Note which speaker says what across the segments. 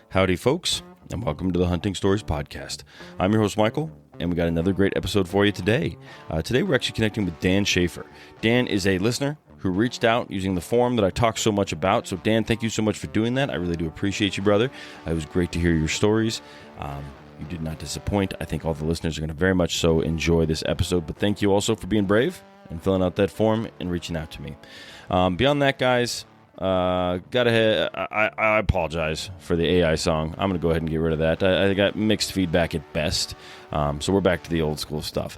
Speaker 1: Howdy, folks, and welcome to the Hunting Stories Podcast. I'm your host, Michael, and we got another great episode for you today. Today, we're actually connecting with Dan Schaefer. Dan is a listener who reached out using the forum that I talk so much about. So, Dan, thank you so much for doing that. I really do appreciate you, brother. It was great to hear your stories. You did not disappoint. I think all the listeners are going to very much so enjoy this episode. But thank you also for being brave and filling out that form and reaching out to me. Beyond that, guys, I apologize for the AI song. I'm going to go ahead and get rid of that. I got mixed feedback at best. So we're back to the old school stuff.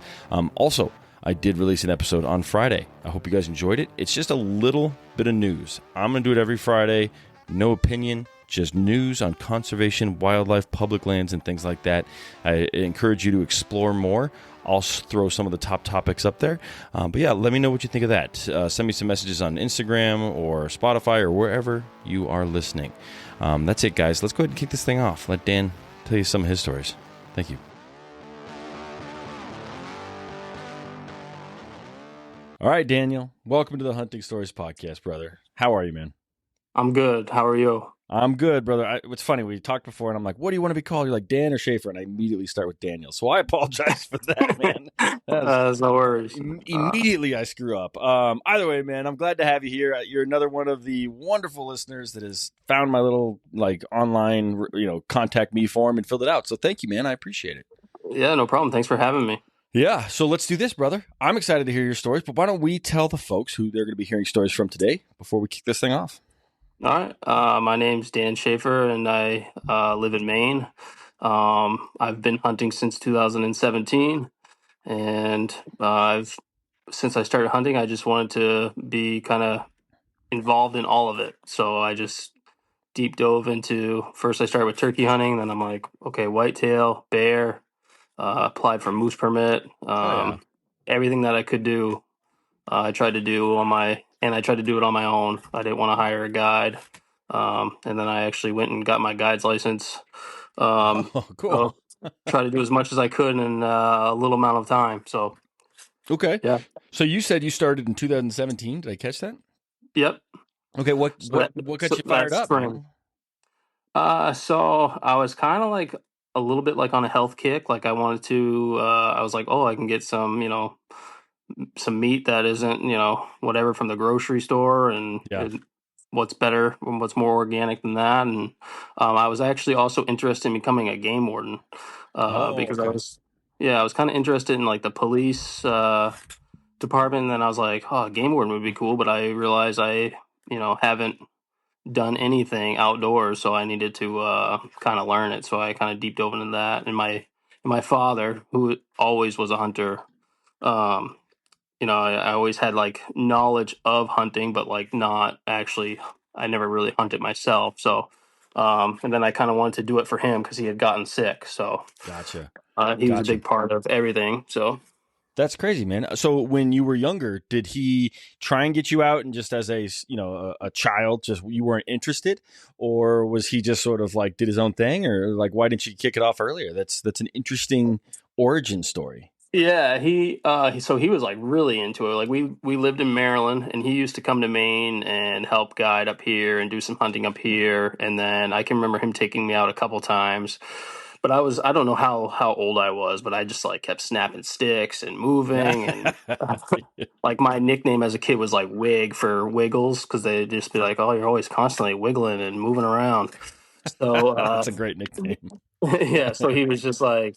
Speaker 1: Also, I did release an episode on Friday. I hope you guys enjoyed it. It's just a little bit of news. I'm going to do it every Friday. No opinion, just news on conservation, wildlife, public lands, and things like that. I encourage you to explore more. I'll throw some of the top topics up there. But yeah, let me know what you think of that. Send me some messages on Instagram or Spotify or wherever you are listening. That's it, guys. Let's go ahead and kick this thing off. Let Dan tell you some of his stories. Thank you. All right, Daniel. Welcome to the Hunting Stories Podcast, brother. How are you, man?
Speaker 2: I'm good. How are you?
Speaker 1: I'm good, brother. It's funny. We talked before, and I'm like, what do you want to be called? You're like, Dan or Schaefer, and I immediately start with Daniel. So I apologize for that, man.
Speaker 2: No worries.
Speaker 1: Immediately I screw up. Either way, man, I'm glad to have you here. You're another one of the wonderful listeners that has found my little online, contact me form and filled it out. So thank you, man. I appreciate it.
Speaker 2: Yeah, no problem. Thanks for having me.
Speaker 1: Yeah, so let's do this, brother. I'm excited to hear your stories, but why don't we tell the folks who they're going to be hearing stories from today before we kick this thing off?
Speaker 2: All right. My name's Dan Schaefer, and I live in Maine. I've been hunting since 2017, and since I started hunting, I just wanted to be kind of involved in all of it. So I just deep dove into, first I started with turkey hunting, then I'm like, okay, whitetail, bear, applied for moose permit, everything that I could do. I tried to do I tried to do it on my own. I didn't want to hire a guide. And then I actually went and got my guide's license.
Speaker 1: Cool.
Speaker 2: Try to do as much as I could in a little amount of time. So,
Speaker 1: okay.
Speaker 2: Yeah.
Speaker 1: So you said you started in 2017. Did I catch that?
Speaker 2: Yep.
Speaker 1: Okay. What got you fired up?
Speaker 2: So I was kind of like a little bit like on a health kick. Like I wanted to, I was like, oh, I can get some meat that isn't, whatever from the grocery store, and what's better and what's more organic than that. And I was actually also interested in becoming a game warden because I was kind of interested in like the police department. And then I was like, oh, game warden would be cool. But I realized I, haven't done anything outdoors, so I needed to kind of learn it. So I kind of deep dove into that. And my father, who always was a hunter, I always had like knowledge of hunting, but like not actually, I never really hunted myself. So, and then I kind of wanted to do it for him because he had gotten sick. So,
Speaker 1: gotcha.
Speaker 2: He was a big part of everything. So,
Speaker 1: that's crazy, man. So when you were younger, did he try and get you out and just as a child, just you weren't interested, or was he just sort of like did his own thing, or like why didn't you kick it off earlier? That's an interesting origin story.
Speaker 2: Yeah, he was like really into it. Like we lived in Maryland, and he used to come to Maine and help guide up here and do some hunting up here. And then I can remember him taking me out a couple times. But I don't know how old I was, but I just like kept snapping sticks and moving, and like my nickname as a kid was like Wig for Wiggles, because they'd just be like, "Oh, you're always constantly wiggling and moving around." So
Speaker 1: that's a great nickname.
Speaker 2: Yeah, so he was just like,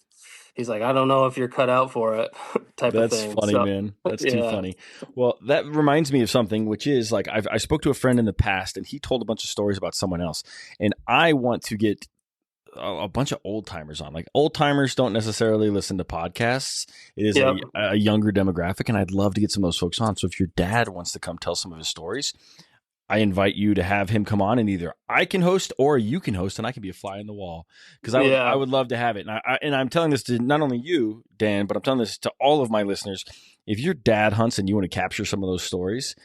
Speaker 2: he's like, I don't know if you're cut out for it, type of thing.
Speaker 1: That's funny, man. That's too funny. Well, that reminds me of something, which is like I spoke to a friend in the past, and he told a bunch of stories about someone else, and I want to get a bunch of old timers on. Like old timers don't necessarily listen to podcasts. It is a younger demographic, and I'd love to get some of those folks on. So if your dad wants to come tell some of his stories, I invite you to have him come on, and either I can host or you can host, and I can be a fly in the wall, because I would love to have it. And I'm telling this to not only you, Dan, but I'm telling this to all of my listeners. If your dad hunts and you want to capture some of those stories,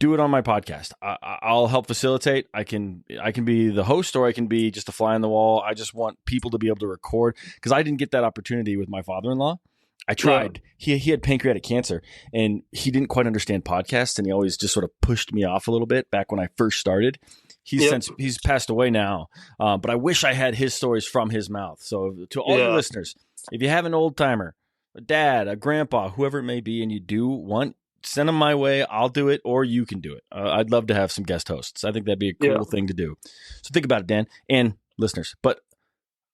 Speaker 1: do it on my podcast. I'll help facilitate. I can be the host, or I can be just a fly on the wall. I just want people to be able to record, because I didn't get that opportunity with my father-in-law. I tried. Yeah. He had pancreatic cancer, and he didn't quite understand podcasts, and he always just sort of pushed me off a little bit back when I first started. He's passed away now, but I wish I had his stories from his mouth. So to all your listeners, if you have an old timer, a dad, a grandpa, whoever it may be, and you do want, send them my way. I'll do it, or you can do it. I'd love to have some guest hosts. I think that'd be a cool thing to do. So think about it, Dan, and listeners. But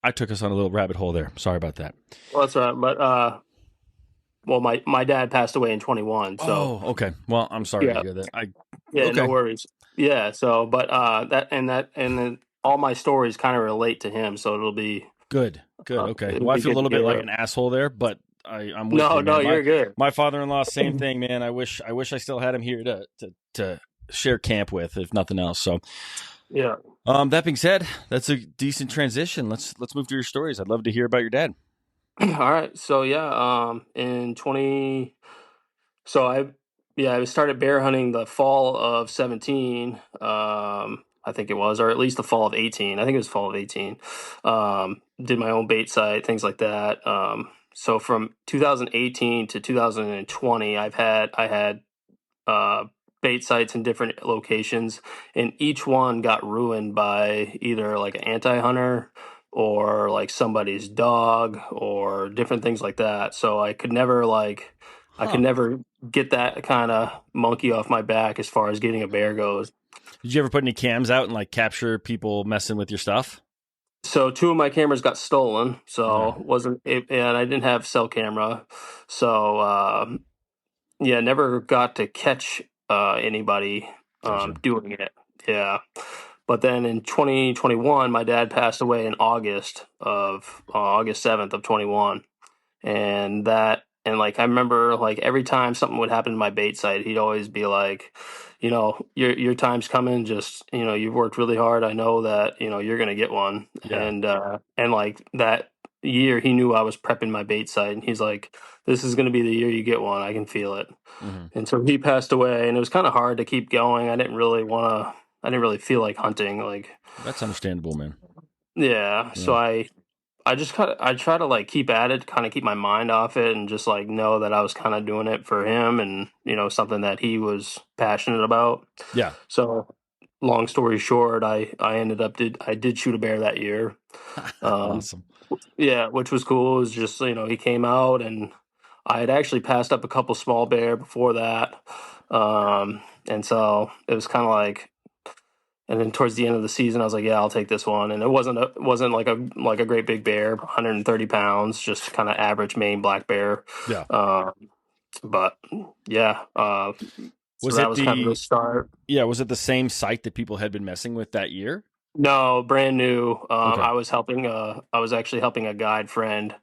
Speaker 1: I took us on a little rabbit hole there. Sorry about that.
Speaker 2: Well, that's all right. But well, my dad passed away in 21. So
Speaker 1: okay. Well, I'm sorry to hear that.
Speaker 2: No worries. Yeah. So, but and then all my stories kind of relate to him, so it'll be
Speaker 1: good. Okay. Well, I feel a little bit like an asshole there, but I'm with you, man.
Speaker 2: No, you're good.
Speaker 1: My father-in-law, same thing, man. I wish I still had him here to share camp with, if nothing else. So,
Speaker 2: yeah.
Speaker 1: That being said, that's a decent transition. Let's move to your stories. I'd love to hear about your dad.
Speaker 2: All right. So in 20, so I started bear hunting the fall of 17. I think it was, or at least the fall of 18. I think it was fall of 18. Did my own bait site, things like that. So from 2018 to 2020, I had bait sites in different locations, and each one got ruined by either like an anti-hunter or like somebody's dog or different things like that. So I could never get that kind of monkey off my back as far as getting a bear goes.
Speaker 1: Did you ever put any cams out and like capture people messing with your stuff?
Speaker 2: So 2 of my cameras got stolen, so and I didn't have cell camera. So never got to catch anybody doing it. Yeah. But then in 2021, my dad passed away in August 7th of 21. And like, I remember like every time something would happen to my bait site, he'd always be like, your time's coming. Just, you've worked really hard. I know that, you're going to get one. Yeah. And like that year, he knew I was prepping my bait site, and he's like, this is going to be the year you get one. I can feel it. Mm-hmm. And so he passed away, and it was kind of hard to keep going. I didn't really feel like hunting. Like,
Speaker 1: that's understandable, man.
Speaker 2: Yeah. So I try to like keep at it, kind of keep my mind off it, and just like know that I was kind of doing it for him, and something that he was passionate about.
Speaker 1: Yeah.
Speaker 2: So long story short, I did shoot a bear that year.
Speaker 1: Awesome.
Speaker 2: Yeah, which was cool. It was just, he came out, and I had actually passed up a couple small bear before that. And so it was kind of like, and then towards the end of the season, I was like, yeah, I'll take this one. And it wasn't like a great big bear, 130 pounds, just kind of average Maine black bear.
Speaker 1: Yeah.
Speaker 2: But yeah,
Speaker 1: was kind of the start. Yeah. Was it the same site that people had been messing with that year?
Speaker 2: No, brand new. I was actually helping a guide friend,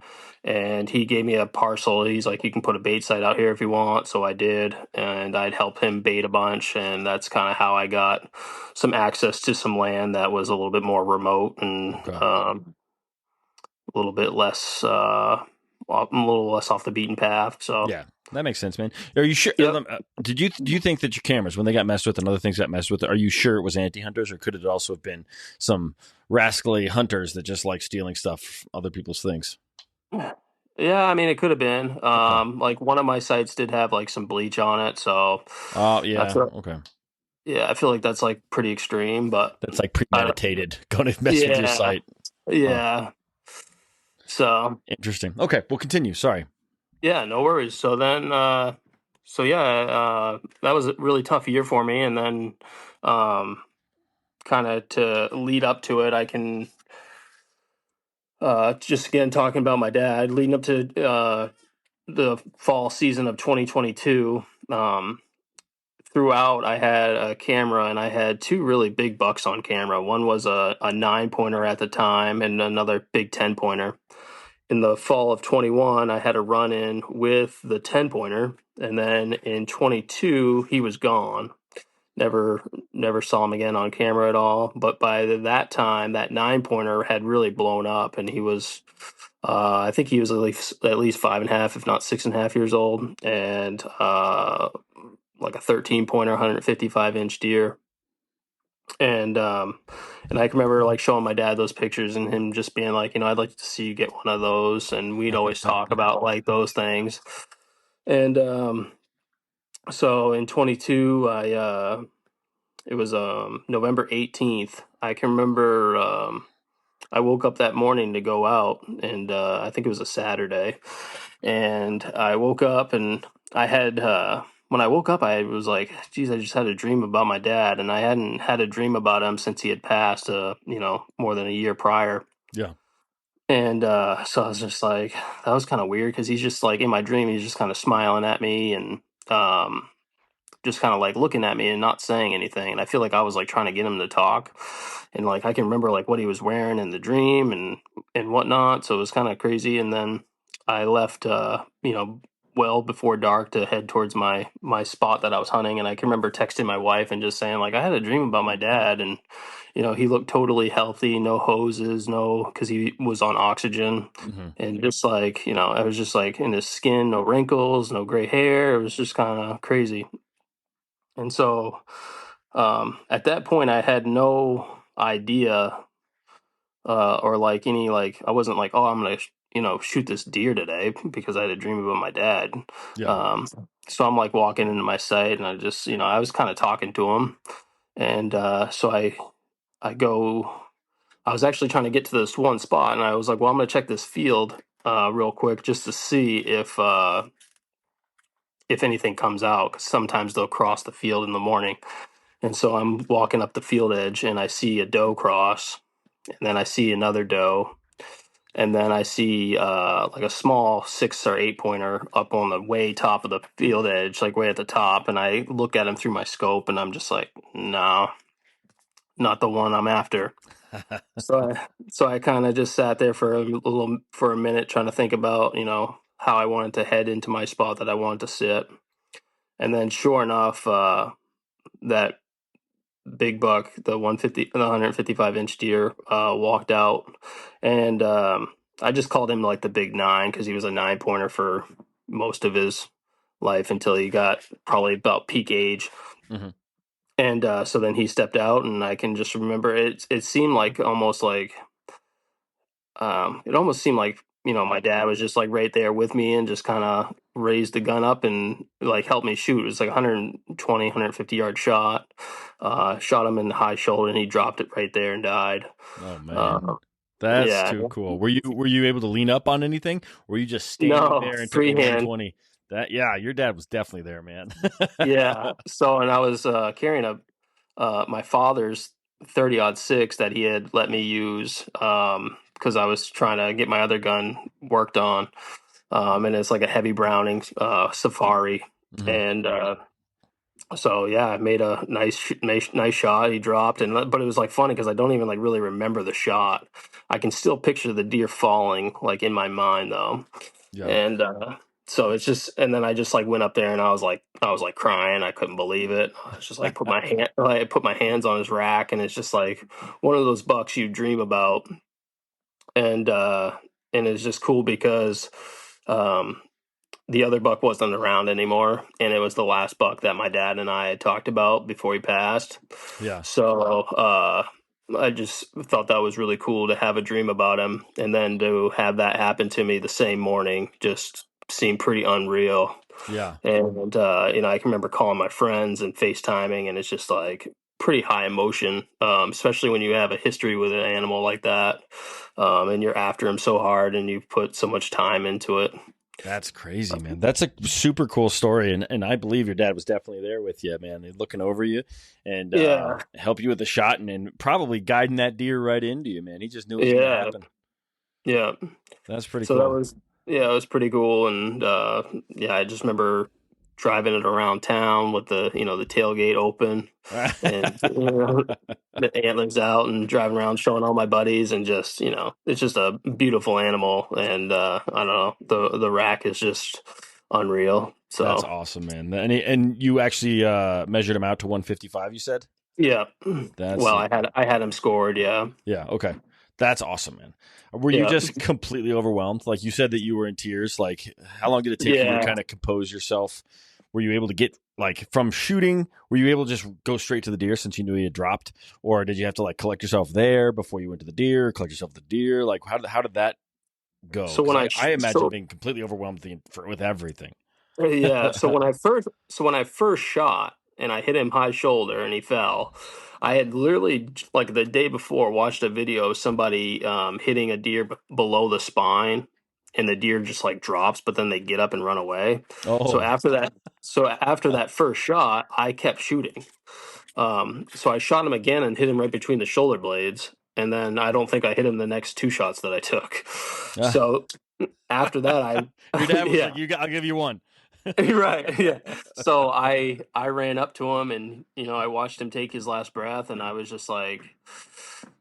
Speaker 2: and he gave me a parcel. He's like, you can put a bait site out here if you want. So I did, and I'd help him bait a bunch, and that's kind of how I got some access to some land that was a little bit more remote and a little bit less, a little less off the beaten path. So
Speaker 1: yeah. That makes sense, man. Are you sure? Yep. Do you think that your cameras, when they got messed with and other things got messed with, are you sure it was anti-hunters, or could it also have been some rascally hunters that just like stealing stuff, other people's things?
Speaker 2: Yeah, I mean, it could have been. Like one of my sites did have like some bleach on it, so.
Speaker 1: Oh yeah. Okay.
Speaker 2: Yeah, I feel like that's like pretty extreme, but
Speaker 1: that's like premeditated. Going to mess with your site.
Speaker 2: Yeah. So
Speaker 1: interesting. Okay, we'll continue. Sorry.
Speaker 2: Yeah, no worries. So then, that was a really tough year for me. And then, kind of to lead up to it, I can, just again, talking about my dad, leading up to, the fall season of 2022, throughout, I had a camera, and I had 2 really big bucks on camera. One was a 9-pointer at the time, and another big 10-pointer. In the fall of 21, I had a run-in with the 10-pointer, and then in 22, he was gone. Never saw him again on camera at all. But by that time, that 9-pointer had really blown up, and he was, I think he was at least 5.5, if not 6.5 years old, and like a 13-pointer, 155-inch deer. And I can remember like showing my dad those pictures, and him just being like, I'd like to see you get one of those. And we'd always talk about like those things. And so in 22, it was November 18th. I can remember I woke up that morning to go out, and I think it was a Saturday. And I woke up, and I had when I woke up, I was like, "Geez, I just had a dream about my dad," and I hadn't had a dream about him since he had passed, more than a year prior.
Speaker 1: Yeah.
Speaker 2: And so I was just like, that was kind of weird because he's just like in my dream, he's just kind of smiling at me and um, just kind of like looking at me and not saying anything. And I feel like I was like trying to get him to talk, and like I can remember like what he was wearing in the dream and whatnot. So it was kind of crazy. And then I left, well before dark to head towards my spot that I was hunting. And I can remember texting my wife and just saying like I had a dream about my dad, and he looked totally healthy, no hoses, no, because he was on oxygen.
Speaker 1: Mm-hmm.
Speaker 2: And just like, I was just like in his skin, no wrinkles, no gray hair. It was just kind of crazy. And so at that point, I had no idea or like any, like, I wasn't like, oh, I'm going to, shoot this deer today because I had a dream about my dad.
Speaker 1: Yeah.
Speaker 2: Um, so I'm like walking into my site and I just, I was kind of talking to him. And so I go, I was actually trying to get to this one spot and I was like, well, I'm going to check this field real quick just to see if anything comes out. 'Cause sometimes they'll cross the field in the morning. And so I'm walking up the field edge and I see a doe cross, and then I see another doe, and then I see like a small 6 or 8 pointer up on the way top of the field edge, like way at the top. And I look at him through my scope and I'm just like, no, not the one I'm after. So I kind of just sat there for a minute trying to think about, how I wanted to head into my spot that I wanted to sit. And then sure enough, that big buck, the 155-inch deer, walked out, and I just called him like the big nine because he was a 9 pointer for most of his life until he got probably about peak age.
Speaker 1: Mm-hmm.
Speaker 2: And so then he stepped out, and I can just remember it. It seemed like almost like it almost seemed like my dad was just like right there with me and just kind of raised the gun up and like helped me shoot. It was like 120 150 yard shot. Shot him in the high shoulder and he dropped it right there and died.
Speaker 1: Oh man, that's
Speaker 2: Yeah.
Speaker 1: too cool. Were you able to lean up on anything? Or were you just standing
Speaker 2: No,
Speaker 1: there and took a
Speaker 2: freehand.
Speaker 1: 120? Your dad was definitely there, man.
Speaker 2: Yeah. So, and I was carrying my father's 30-06 that he had let me use because I was trying to get my other gun worked on. And it's like a heavy Browning Safari.
Speaker 1: Mm-hmm.
Speaker 2: And so yeah, I made a nice shot. He dropped, but it was like funny because I don't even like really remember the shot. I can still picture the deer falling like in my mind though.
Speaker 1: Yeah.
Speaker 2: And so it's just, and then I just like went up there and I was like crying. I couldn't believe it. I was just like I put my hands on his rack, and it's just like one of those bucks you dream about. And it's just cool because um the other buck wasn't around anymore, and it was the last buck that my dad and I had talked about before he passed.
Speaker 1: Yeah.
Speaker 2: So I just thought that was really cool to have a dream about him, and then to have that happen to me the same morning just seemed pretty unreal.
Speaker 1: Yeah.
Speaker 2: And I can remember calling my friends and FaceTiming, and it's just like pretty high emotion, especially when you have a history with an animal like that, and you're after him so hard, and you put so much time into it.
Speaker 1: That's crazy, man. That's a super cool story, and I believe your dad was definitely there with you, man. He's looking over you and
Speaker 2: Yeah,
Speaker 1: help you with the shot, and probably guiding that deer right into you, man. He just knew it was going to
Speaker 2: yeah,
Speaker 1: happen.
Speaker 2: yeah.
Speaker 1: That's pretty
Speaker 2: So that
Speaker 1: cool.
Speaker 2: was, yeah, it was pretty cool. And yeah, I just remember driving it around town with the tailgate open, and the antlers out, and driving around showing all my buddies, and just it's just a beautiful animal. And I don't know, the rack is just unreal.
Speaker 1: That's
Speaker 2: So
Speaker 1: awesome, man. And you actually measured him out to 155. You said
Speaker 2: yeah,
Speaker 1: that's
Speaker 2: well, I had him scored. Yeah,
Speaker 1: yeah. Okay, that's awesome, man. Were you
Speaker 2: yeah,
Speaker 1: just completely overwhelmed? Like you said that you were in tears. Like how long did it take you to
Speaker 2: yeah.
Speaker 1: kind of compose yourself? Were you able to get like from shooting? Were you able to just go straight to the deer since you knew he had dropped, or did you have to like collect yourself there before you went to the deer? Collect yourself at the deer. Like how did that go?
Speaker 2: So
Speaker 1: Because
Speaker 2: when
Speaker 1: I imagine
Speaker 2: so
Speaker 1: being completely overwhelmed with everything.
Speaker 2: yeah, so when I first shot, and I hit him high shoulder, and he fell. I had literally, like the day before, watched a video of somebody hitting a deer below the spine, and the deer just like drops, but then they get up and run away. So
Speaker 1: Oh.
Speaker 2: after that first shot, I kept shooting. So I shot him again and hit him right between the shoulder blades, and then I don't think I hit him the next two shots that I took. So after that,
Speaker 1: Your dad was
Speaker 2: yeah.
Speaker 1: like, I'll give you one."
Speaker 2: Right, yeah. So I ran up to him, and I watched him take his last breath, and I was just like,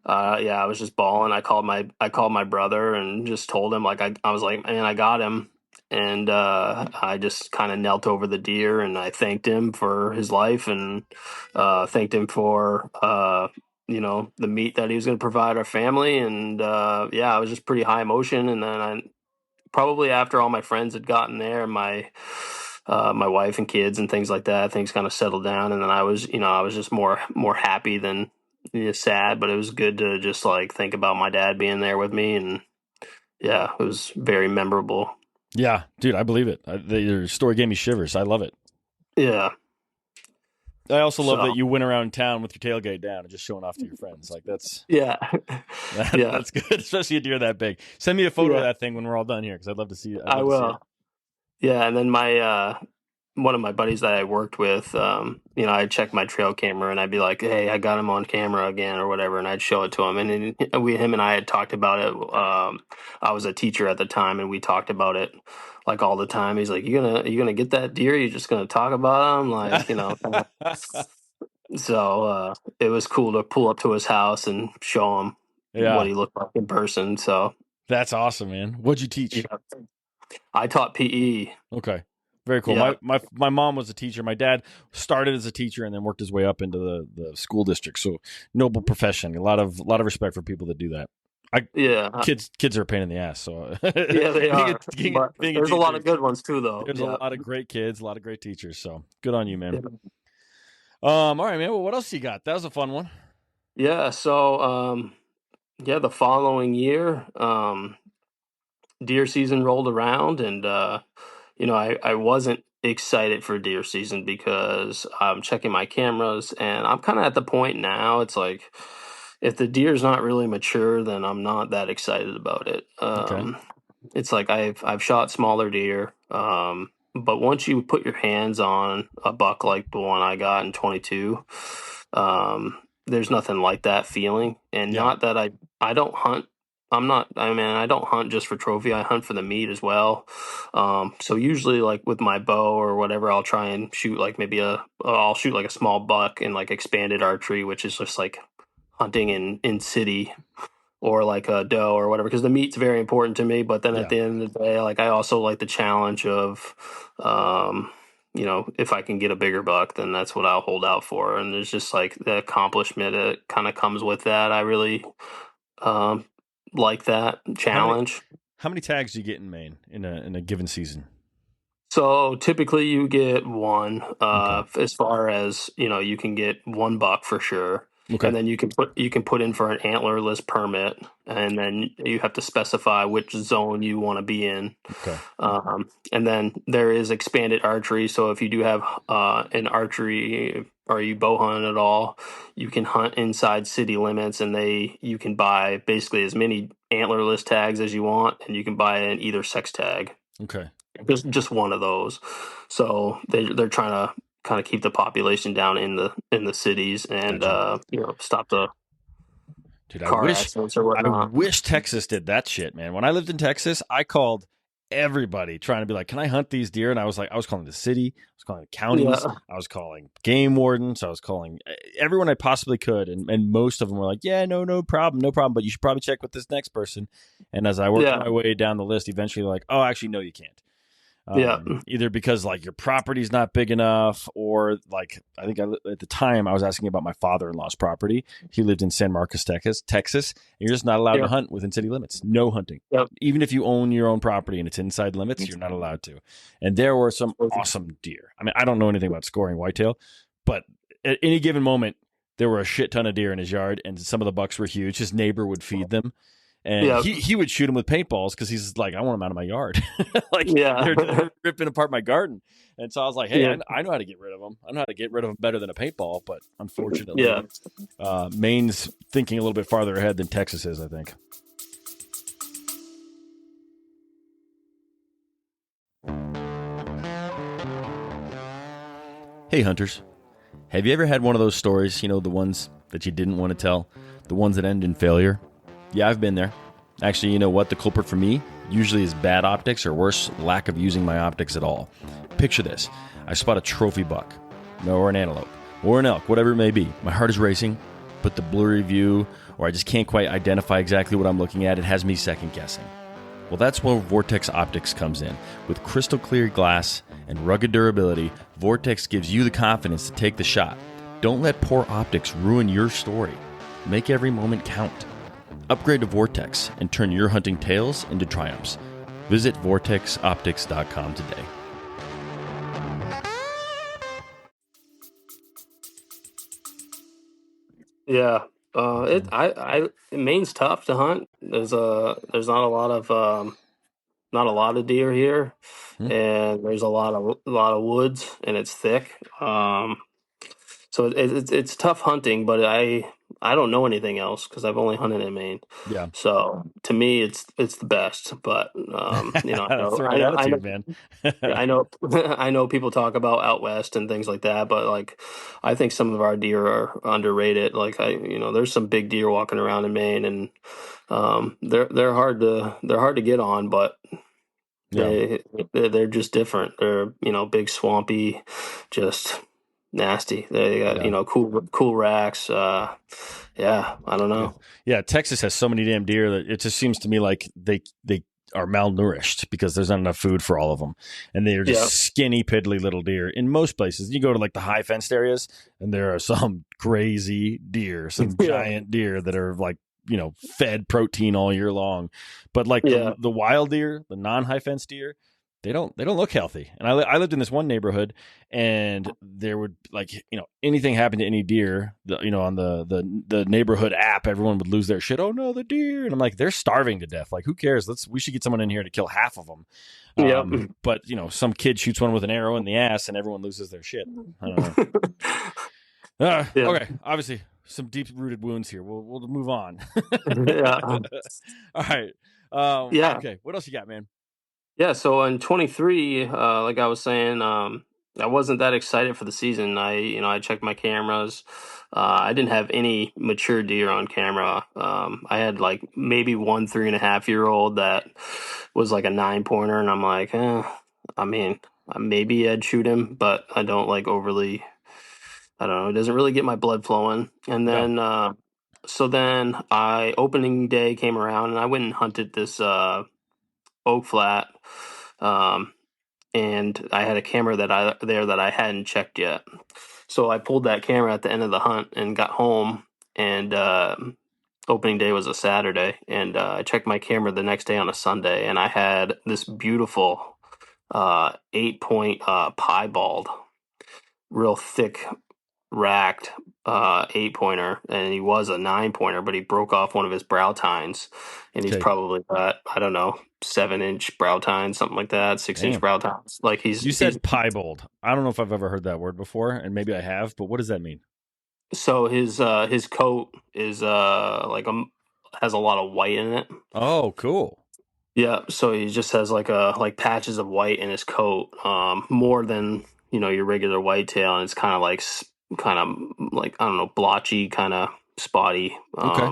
Speaker 2: yeah, I was just bawling. I called my brother and just told him, like, I was like, man, I got him. And I just kind of knelt over the deer, and I thanked him for his life, and thanked him for the meat that he was going to provide our family. And yeah, I was just pretty high emotion. And then I probably, after all my friends had gotten there, my wife and kids and things like that, things kind of settled down, and then I was just more happy than sad. But it was good to just like think about my dad being there with me, and yeah, it was very memorable.
Speaker 1: Yeah, dude, I believe it. Your story gave me shivers. I love it.
Speaker 2: Yeah.
Speaker 1: I also love that you went around town with your tailgate down and just showing off to your friends. Like
Speaker 2: yeah,
Speaker 1: that's good, especially a deer that big. Send me a photo of that thing when we're all done here, because I'd love to see it.
Speaker 2: I will. Yeah, and then my one of my buddies that I worked with, I'd check my trail camera and I'd be like, "Hey, I got him on camera again," or whatever, and I'd show it to him. And then him and I had talked about it. I was a teacher at the time, and we talked about it like all the time. He's like, "You gonna get that deer? You just gonna talk about him?" Like, So it was cool to pull up to his house and show him what he looked like in person. So
Speaker 1: that's awesome, man. What'd you teach?
Speaker 2: Yeah. I taught PE.
Speaker 1: Okay. Very cool.
Speaker 2: Yeah.
Speaker 1: My mom was a teacher. My dad started as a teacher and then worked his way up into the school district. So noble profession. A lot of respect for people that do that. Kids are a pain in the ass. So
Speaker 2: yeah, they are. But there's a lot of good ones too, though.
Speaker 1: There's a lot of great kids, a lot of great teachers. So good on you, man. Yeah. All right, man. Well, what else you got? That was a fun one.
Speaker 2: Yeah. So the following year, deer season rolled around, and I wasn't excited for deer season because I'm checking my cameras, and I'm kind of at the point now. It's like, if the deer's not really mature, then I'm not that excited about it.
Speaker 1: Okay.
Speaker 2: It's like I've shot smaller deer, but once you put your hands on a buck like the one I got in 22, there's nothing like that feeling. And not that I don't hunt. I don't hunt just for trophy. I hunt for the meat as well. So usually, like with my bow or whatever, I'll try and shoot like I'll shoot like a small buck in like expanded archery, which is just like hunting in city, or like a doe or whatever, because the meat's very important to me. But then at the end of the day, like I also like the challenge of, if I can get a bigger buck, then that's what I'll hold out for. And there's just like the accomplishment that kind of comes with that. I really like that challenge.
Speaker 1: How many tags do you get in Maine in a given season?
Speaker 2: So typically you get one. As far as you can get one buck for sure. Okay. And then you can put in for an antlerless permit, and then you have to specify which zone you want to be in.
Speaker 1: Okay.
Speaker 2: And then there is expanded archery. So if you do have an archery, or you bow hunt at all, you can hunt inside city limits, and you can buy basically as many antlerless tags as you want, and you can buy an either sex tag.
Speaker 1: Okay.
Speaker 2: Just one of those. So they're trying to kind of keep the population down in the cities, and stop the car accidents or whatnot.
Speaker 1: I wish Texas did that shit, man. When I lived in Texas, I called everybody trying to be like, "Can I hunt these deer?" And I was calling the city, I was calling the counties, I was calling game wardens, I was calling everyone I possibly could, and most of them were like, "Yeah, no problem, but you should probably check with this next person." And as I worked my way down the list, eventually like, "Oh, actually, no, you can't." Either because like your property's not big enough, or like I think at the time I was asking about my father-in-law's property. He lived in San Marcos, Texas, and you're just not allowed to hunt within city limits. No hunting. Even if you own your own property and it's inside limits, you're not allowed to. And there were some awesome deer. I mean, I don't know anything about scoring whitetail, but at any given moment, there were a shit ton of deer in his yard, and some of the bucks were huge. His neighbor would feed them. And
Speaker 2: Yeah.
Speaker 1: he would shoot them with paintballs because he's like, I want them out of my yard. Like
Speaker 2: Yeah.
Speaker 1: they're ripping apart my garden. And so I was like, hey,
Speaker 2: Yeah.
Speaker 1: I know how to get rid of them. I know how to get rid of them better than a paintball. But unfortunately,
Speaker 2: Yeah.
Speaker 1: Maine's thinking a little bit farther ahead than Texas is, I think. Hey, hunters. Have you ever had one of those stories, the ones that you didn't want to tell, the ones that end in failure? Yeah, I've been there. Actually, you know what? The culprit for me usually is bad optics, or worse, lack of using my optics at all. Picture this. I spot a trophy buck, or an antelope, or an elk, whatever it may be. My heart is racing, but the blurry view, or I just can't quite identify exactly what I'm looking at, it has me second guessing. Well, that's where Vortex Optics comes in. With crystal clear glass and rugged durability, Vortex gives you the confidence to take the shot. Don't let poor optics ruin your story. Make every moment count. Upgrade to Vortex and turn your hunting tales into triumphs. Visit vortexoptics.com today.
Speaker 2: Yeah. Maine's tough to hunt. There's not a lot of deer here, and there's a lot of woods, and it's thick. So it's tough hunting, but I don't know anything else because I've only hunted in Maine.
Speaker 1: Yeah.
Speaker 2: So to me, it's the best. But
Speaker 1: That's the right attitude, man.
Speaker 2: I know I know people talk about out west and things like that, but like I think some of our deer are underrated. Like there's some big deer walking around in Maine, and they're hard to get on, but
Speaker 1: Yeah.
Speaker 2: they're just different. They're big, swampy, just nasty. They got
Speaker 1: Yeah.
Speaker 2: cool racks. Yeah, I don't know.
Speaker 1: Yeah, Texas has so many damn deer that it just seems to me like they are malnourished because there's not enough food for all of them, and they are just skinny, piddly little deer. In most places, you go to like the high fenced areas, and there are some crazy deer, some giant deer that are like fed protein all year long. But like the wild deer, the non high fenced deer, they don't look healthy. And I lived in this one neighborhood, and there would anything happen to any deer, on the neighborhood app, everyone would lose their shit. Oh no, the deer! And I'm like, they're starving to death. Like, who cares? We should get someone in here to kill half of them. But some kid shoots one with an arrow in the ass, and everyone loses their shit. I don't know. Okay, obviously some deep rooted wounds here. We'll move on. All right. Okay. What else you got, man?
Speaker 2: Yeah, so in 23, like I was saying, I wasn't that excited for the season. I checked my cameras. I didn't have any mature deer on camera. I had like maybe one 3.5-year-old that was like a 9-pointer, and I'm like, I mean, maybe I'd shoot him, but I don't like overly. I don't know. It doesn't really get my blood flowing. And then, so then opening day came around, and I went and hunted this oak flat. And I had a camera that I hadn't checked yet. So I pulled that camera at the end of the hunt and got home, and opening day was a Saturday, and I checked my camera the next day on a Sunday, and I had this beautiful 8-point piebald, real thick racked 8-pointer, and he was a 9-pointer, but he broke off one of his brow tines, and he's probably got, I don't know, 7-inch brow tines, something like that, 6-inch brow tines. Like
Speaker 1: you said piebald. I don't know if I've ever heard that word before, and maybe I have, but what does that mean?
Speaker 2: So his coat is has a lot of white in it.
Speaker 1: Oh, cool.
Speaker 2: Yeah, so he just has like patches of white in his coat, more than your regular whitetail, and it's kind of like I don't know, blotchy, kind of spotty.
Speaker 1: Okay,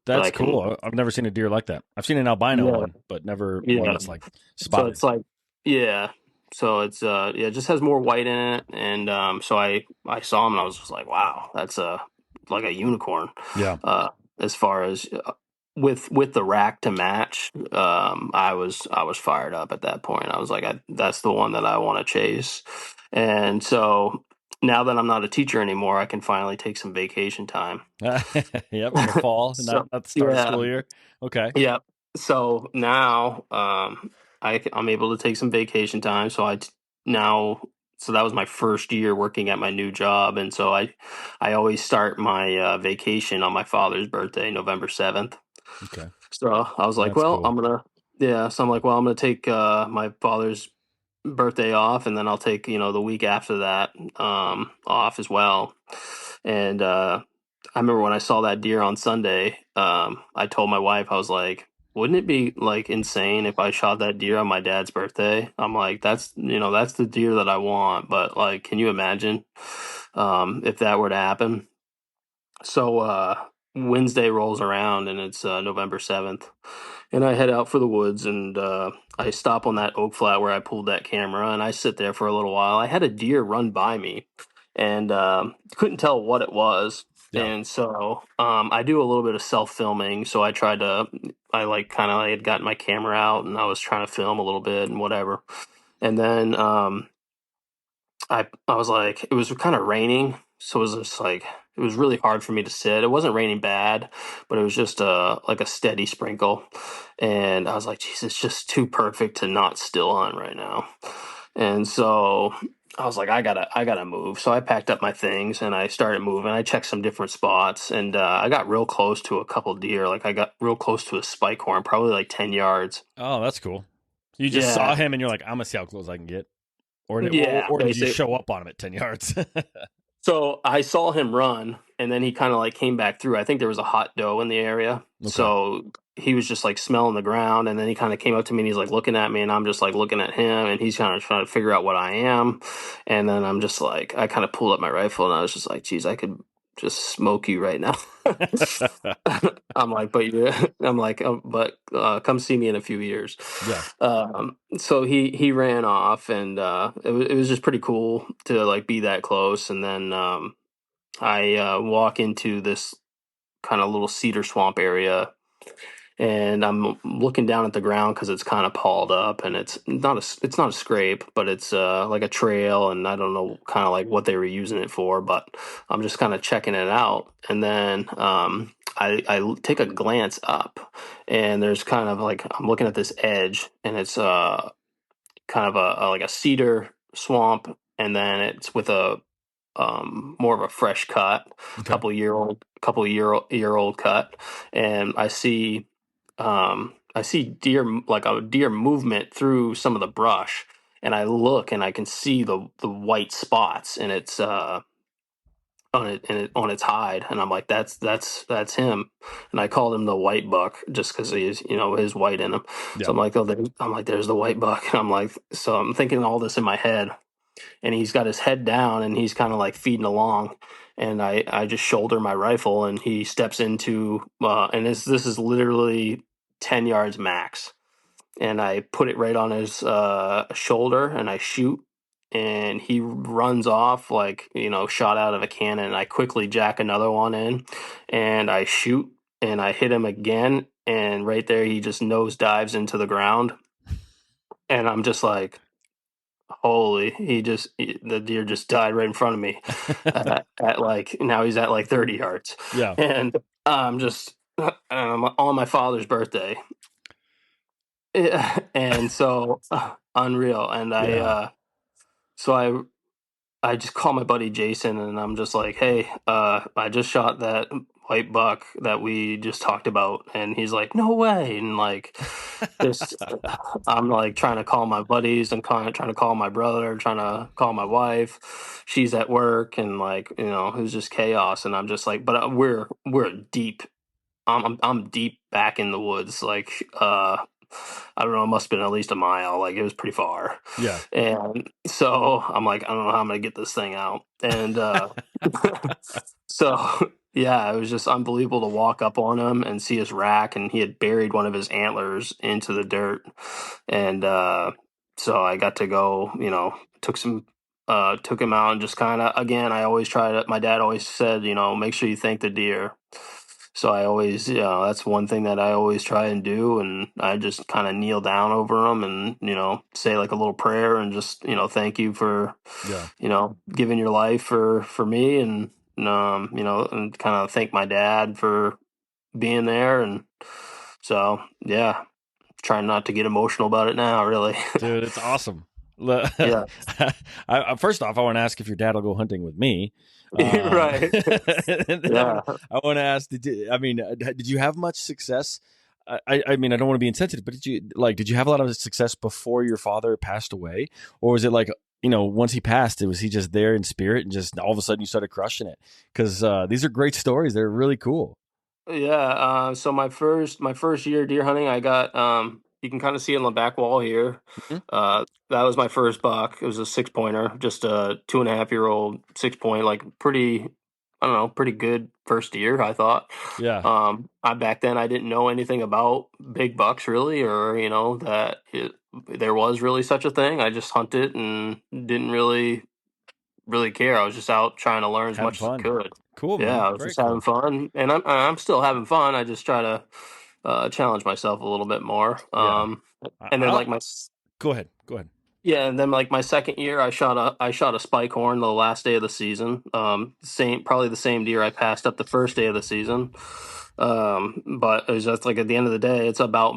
Speaker 1: that's cool. I've never seen a deer like that. I've seen an albino one, but never one that's like spotted.
Speaker 2: So it's like so it's it just has more white in it, and so I saw him and I was just like, wow, that's like a unicorn.
Speaker 1: Yeah.
Speaker 2: As far as with the rack to match, I was fired up at that point. I was like, that's the one that I want to chase. And so now that I'm not a teacher anymore, I can finally take some vacation time.
Speaker 1: Yep, in the fall, not the start of school year. Okay.
Speaker 2: Yeah. So now I'm able to take some vacation time. So that was my first year working at my new job, and so I always start my vacation on my father's birthday, November 7th.
Speaker 1: Okay.
Speaker 2: So I was like,
Speaker 1: That's
Speaker 2: well,
Speaker 1: cool.
Speaker 2: so I'm like, well, I'm gonna take my father's birthday off, and then I'll take the week after that off as well. And I remember when I saw that deer on Sunday, I told my wife, I was like, wouldn't it be like insane if I shot that deer on my dad's birthday? I'm like, that's the deer that I want, but like, can you imagine if that were to happen? So Wednesday rolls around and it's November 7th, and I head out for the woods, and I stop on that oak flat where I pulled that camera, and I sit there for a little while. I had a deer run by me, and couldn't tell what it was.
Speaker 1: Yeah.
Speaker 2: And so I do a little bit of self filming. So I like kind of had gotten my camera out, and I was trying to film a little bit and whatever. And then I was like, it was kind of raining, so it was just like it was really hard for me to sit. It wasn't raining bad, but it was just like a steady sprinkle, and I was like, geez, it's just too perfect to not still hunt right now. And so I was like, I gotta move. So I packed up my things and I started moving. I checked some different spots, and I got real close to a couple deer. Like I got real close to a spike horn, probably like 10 yards.
Speaker 1: Oh, that's cool. You just saw
Speaker 2: Yeah,
Speaker 1: him and you're like, I'm gonna see how close I can get.
Speaker 2: yeah,
Speaker 1: Or did you
Speaker 2: basically.
Speaker 1: show up on him at 10 yards?
Speaker 2: So I saw him run, and then he kind of like came back through. I think there was a hot doe in the area,
Speaker 1: Okay.
Speaker 2: so he was just like smelling the ground, and then he kind of came up to me and he's like looking at me, and I'm just like looking at him, and he's kind of trying to figure out what I am, and then I'm just like, I kind of pulled up my rifle, and I was just like, geez, I could just smoke you right now. I'm like, I'm like, but come see me in a few years.
Speaker 1: Yeah.
Speaker 2: So he ran off, and it was just pretty cool to like be that close. And then I walk into this kind of little cedar swamp area, and I'm looking down at the ground because it's kind of palled up, and it's not a scrape, but it's like a trail, and I don't know kind of like what they were using it for, but I'm just kind of checking it out, and then I take a glance up, and there's kind of like I'm looking at this edge, and it's kind of like a cedar swamp, and then it's with a more of a fresh cut,
Speaker 1: Okay.
Speaker 2: year old cut, and I see deer, like a deer movement through some of the brush, and I look and I can see the white spots, and it's on its hide, and I'm like, that's him, and I called him the white buck just because he's his white in him. So
Speaker 1: Yeah.
Speaker 2: I'm like, I'm like, there's the white buck. And I'm like, so I'm thinking all this in my head, and he's got his head down and he's kind of like feeding along, and I just shoulder my rifle, and he steps into and this is literally 10 yards max, and I put it right on his shoulder, and I shoot, and he runs off like shot out of a cannon, and I quickly jack another one in, and I shoot, and I hit him again, and right there he just nose dives into the ground, and I'm just like, holy, the deer just died right in front of me at like, now he's at like 30 yards.
Speaker 1: Yeah.
Speaker 2: And I'm just on my father's birthday. And so unreal. And
Speaker 1: Yeah.
Speaker 2: so I just call my buddy Jason, and I'm just like, hey, I just shot that white buck that we just talked about. And he's like, no way. And like, this, I'm like trying to call my buddies, and trying to call my brother, trying to call my wife. She's at work, and like, it was just chaos. And I'm just like, but we're deep. I'm deep back in the woods. Like, I don't know, it must have been at least a mile. Like, it was pretty far.
Speaker 1: Yeah.
Speaker 2: And so I'm like, I don't know how I'm gonna get this thing out. And so yeah, it was just unbelievable to walk up on him and see his rack, and he had buried one of his antlers into the dirt. And so I got to go, took him out, and just kind of, again, I always try to, my dad always said, make sure you thank the deer. So I always, that's one thing that I always try and do. And I just kind of kneel down over them, and, say like a little prayer, and just, thank you for,
Speaker 1: Yeah.
Speaker 2: giving your life for me. And, and kind of thank my dad for being there. And so, yeah, trying not to get emotional about it now, really.
Speaker 1: Dude, it's awesome.
Speaker 2: Yeah.
Speaker 1: First off, I want to ask if your dad will go hunting with me.
Speaker 2: Right.
Speaker 1: And then
Speaker 2: Yeah.
Speaker 1: I want to ask, did you have much success I mean, I don't want to be insensitive, but did you have a lot of success before your father passed away, or was it like, once he passed, was he just there in spirit and just all of a sudden you started crushing it? Because these are great stories. They're really cool.
Speaker 2: Yeah, so my first year deer hunting, I got you can kind of see it on the back wall here.
Speaker 1: Mhm.
Speaker 2: That was my first buck. It was a 6 pointer, just a 2.5 year old 6 point, like pretty, I don't know, pretty good first deer, I thought.
Speaker 1: Yeah,
Speaker 2: I back then I didn't know anything about big bucks really, or that there was really such a thing. I just hunted and didn't really care. I was just out trying to learn as
Speaker 1: having
Speaker 2: much as I
Speaker 1: fun.
Speaker 2: could.
Speaker 1: Cool,
Speaker 2: Yeah,
Speaker 1: man.
Speaker 2: I was
Speaker 1: Very
Speaker 2: just having
Speaker 1: cool.
Speaker 2: fun, and I'm still having fun. I just try to challenge myself a little bit more.
Speaker 1: Yeah.
Speaker 2: And then
Speaker 1: I'll
Speaker 2: like my
Speaker 1: go ahead. Go ahead.
Speaker 2: yeah, and then like my second year, I shot a spike horn the last day of the season. Probably the same deer I passed up the first day of the season. But it was just like at the end of the day, it's about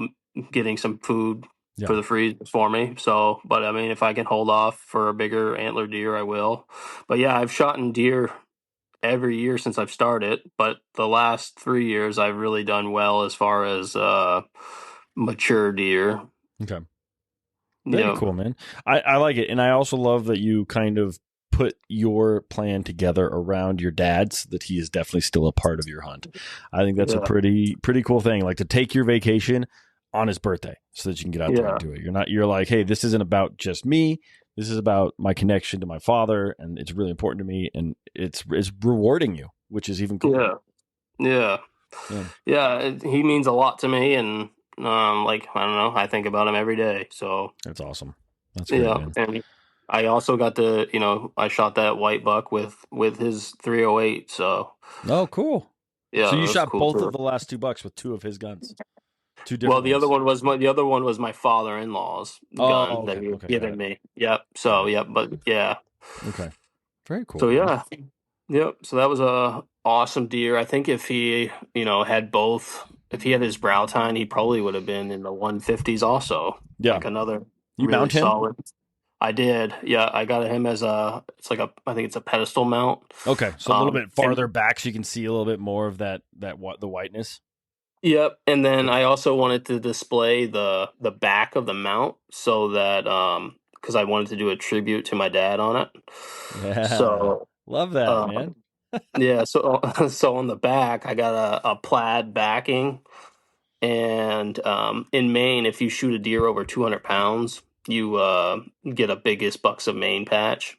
Speaker 2: getting some food
Speaker 1: Yeah.
Speaker 2: for the freeze for me. So, but I mean, if I can hold off for a bigger antler deer, I will. But yeah, I've shot in deer every year since I've started, but the last 3 years I've really done well as far as mature deer.
Speaker 1: Okay. Very
Speaker 2: Yeah,
Speaker 1: cool, man. I like it. And I also love that you kind of put your plan together around your dad's, that he is definitely still a part of your hunt. I think that's a
Speaker 2: yeah,
Speaker 1: pretty cool thing. Like to take your vacation on his birthday so that you can get out there and
Speaker 2: yeah,
Speaker 1: do it. You're like, hey, this isn't about just me. This is about my connection to my father, and it's really important to me, and it's rewarding you, which is even cooler.
Speaker 2: yeah, yeah,
Speaker 1: Yeah,
Speaker 2: yeah. He means a lot to me, and like I don't know, I think about him every day. So
Speaker 1: that's awesome. That's great,
Speaker 2: yeah,
Speaker 1: man.
Speaker 2: and I also got to I shot that white buck with his 308. So
Speaker 1: Oh, cool. So
Speaker 2: yeah,
Speaker 1: you
Speaker 2: that's
Speaker 1: shot
Speaker 2: cool
Speaker 1: both of
Speaker 2: too.
Speaker 1: the last two bucks with two of his guns, two
Speaker 2: Well,
Speaker 1: different ones.
Speaker 2: the other one was my father-in-law's
Speaker 1: Oh,
Speaker 2: gun that
Speaker 1: okay,
Speaker 2: he had
Speaker 1: okay, got
Speaker 2: given
Speaker 1: it,
Speaker 2: me. Yep.
Speaker 1: got
Speaker 2: So
Speaker 1: it.
Speaker 2: yep, but yeah.
Speaker 1: Okay, very cool,
Speaker 2: So
Speaker 1: man.
Speaker 2: yeah, yep. So that was a awesome deer. I think if he, had both, if he had his brow tine, he probably would have been in the 150s also.
Speaker 1: Yeah,
Speaker 2: Like another
Speaker 1: you
Speaker 2: really
Speaker 1: mount him.
Speaker 2: solid. I did. Yeah, I got him as I think it's a pedestal mount.
Speaker 1: Okay, so a little bit
Speaker 2: And
Speaker 1: farther back, so you can see a little bit more of that what the whiteness.
Speaker 2: yep. And then
Speaker 1: Cool.
Speaker 2: I also wanted to display the back of the mount so that because I wanted to do a tribute to my dad on it.
Speaker 1: Yeah,
Speaker 2: So
Speaker 1: love that, man.
Speaker 2: um yeah, so so on the back I got a plaid backing, and in Maine, if you shoot a deer over 200 pounds, you get a biggest Bucks of Maine patch.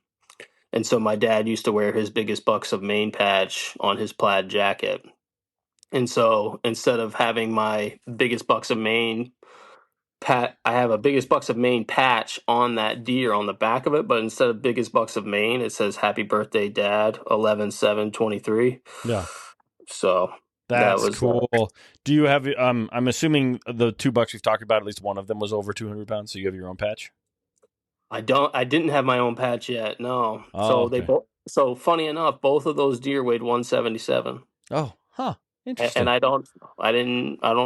Speaker 2: And so my dad used to wear his biggest Bucks of Maine patch on his plaid jacket. And so instead of having my biggest Bucks of Maine I have a biggest Bucks of Maine patch on that deer on the back of it, but instead of biggest Bucks of Maine, it says Happy Birthday Dad 11/7/23.
Speaker 1: Yeah,
Speaker 2: So that
Speaker 1: that's
Speaker 2: was
Speaker 1: cool. Do you have? I'm assuming the two bucks we've talked about, at least one of them was over 200 pounds. So you have your own patch.
Speaker 2: I didn't have my own patch yet. No.
Speaker 1: Oh, okay.
Speaker 2: So funny enough, both of those deer weighed 177.
Speaker 1: Oh, huh.
Speaker 2: And
Speaker 1: Interesting.
Speaker 2: I don't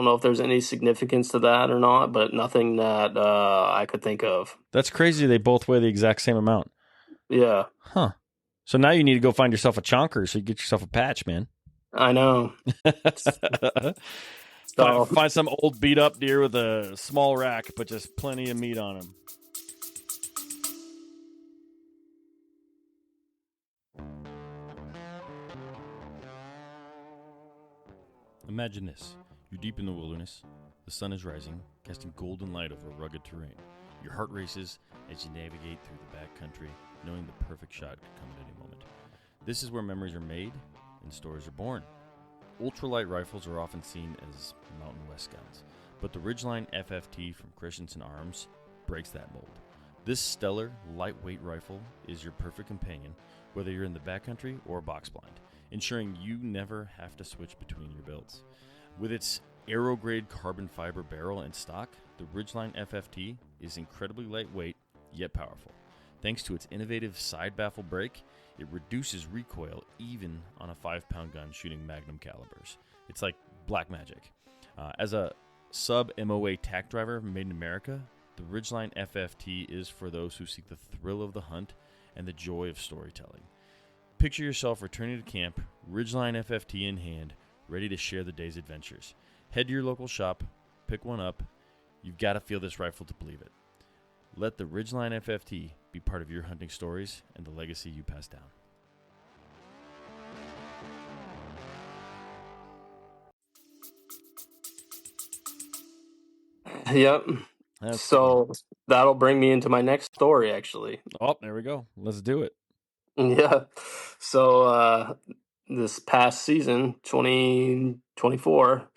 Speaker 2: know if there's any significance to that or not, but nothing that I could think of.
Speaker 1: That's crazy. They both weigh the exact same amount.
Speaker 2: Yeah,
Speaker 1: Huh. So now you need to go find yourself a chonker so you get yourself a patch, man.
Speaker 2: I know. So
Speaker 1: Find some old beat up deer with a small rack, but just plenty of meat on him. Imagine this. You're deep in the wilderness. The sun is rising, casting golden light over rugged terrain. Your heart races as you navigate through the backcountry, knowing the perfect shot could come at any moment. This is where memories are made and stories are born. Ultralight rifles are often seen as Mountain West guns, but the Ridgeline FFT from Christensen Arms breaks that mold. This stellar, lightweight rifle is your perfect companion, whether you're in the backcountry or box blind, ensuring you never have to switch between your builds. With its aero-grade carbon fiber barrel and stock, the Ridgeline FFT is incredibly lightweight, yet powerful. Thanks to its innovative side baffle brake, it reduces recoil even on a 5-pound gun shooting magnum calibers. It's like black magic. As a sub-MOA tack driver made in America, the Ridgeline FFT is for those who seek the thrill of the hunt and the joy of storytelling. Picture yourself returning to camp, Ridgeline FFT in hand, ready to share the day's adventures. Head to your local shop pick one up. You've got to feel this rifle to believe it. Let the Ridgeline FFT be part of your hunting stories and the legacy you pass down.
Speaker 2: Yep.
Speaker 1: That's
Speaker 2: so that'll bring me into my next story, actually.
Speaker 1: Oh, there we go. Let's do it.
Speaker 2: Yeah. So this past season, 2024,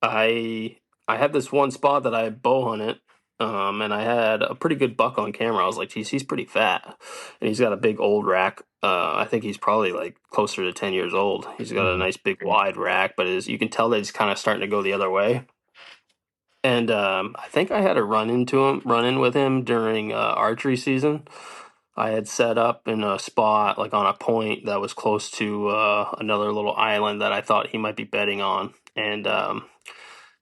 Speaker 2: I I had this one spot that I bow hunted, and I had a pretty good buck on camera. I was like, geez, he's pretty fat, and he's got a big old rack. I think he's probably like closer to 10 years old. He's got a nice big wide rack, but you can tell that he's kind of starting to go the other way. And I think I had a run in with him during archery season. I had set up in a spot, like on a point that was close to another little island that I thought he might be betting on. And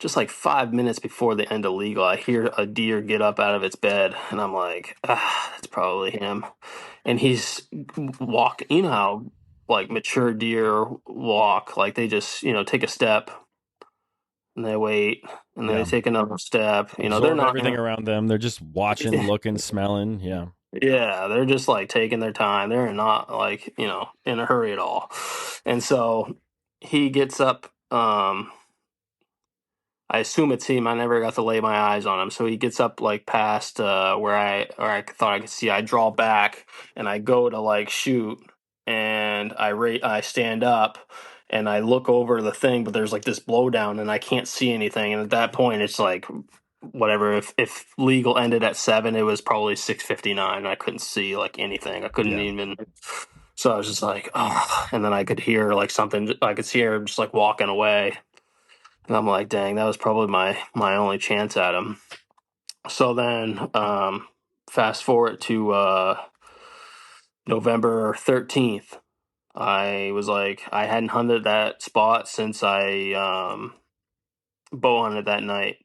Speaker 2: just like 5 minutes before the end of legal, I hear a deer get up out of its bed, and I'm like, that's probably him. And he's walking, you know how like mature deer walk, like they just, take a step and they wait and then they take another step. They're not
Speaker 1: everything around them. They're just watching, looking, smelling. Yeah.
Speaker 2: Yeah, they're just like taking their time. They're not like, in a hurry at all. And so he gets up. I assume it's him. I never got to lay my eyes on him. So he gets up like past where I thought I could see. I draw back and I go to like shoot, and I stand up and I look over the thing, but there's like this blowdown and I can't see anything. And at that point, it's like whatever. If legal ended at 7, it was probably 6:59. I couldn't see like anything. I couldn't even. So I was just like, oh, and then I could hear like something. I could see her just like walking away. And I'm like, dang, that was probably my only chance at him. So then, fast forward to November 13th. I was like, I hadn't hunted that spot since I bow hunted that night.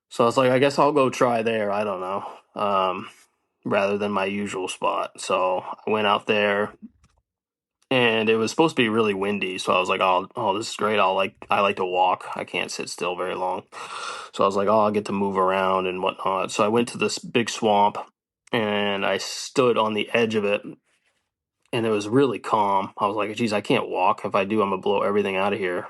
Speaker 2: So I was like, I guess I'll go try there. I don't know, rather than my usual spot. So I went out there, and it was supposed to be really windy. So I was like, oh, this is great. I like to walk. I can't sit still very long. So I was like, oh, I'll get to move around and whatnot. So I went to this big swamp, and I stood on the edge of it, and it was really calm. I was like, geez, I can't walk. If I do, I'm gonna blow everything out of here.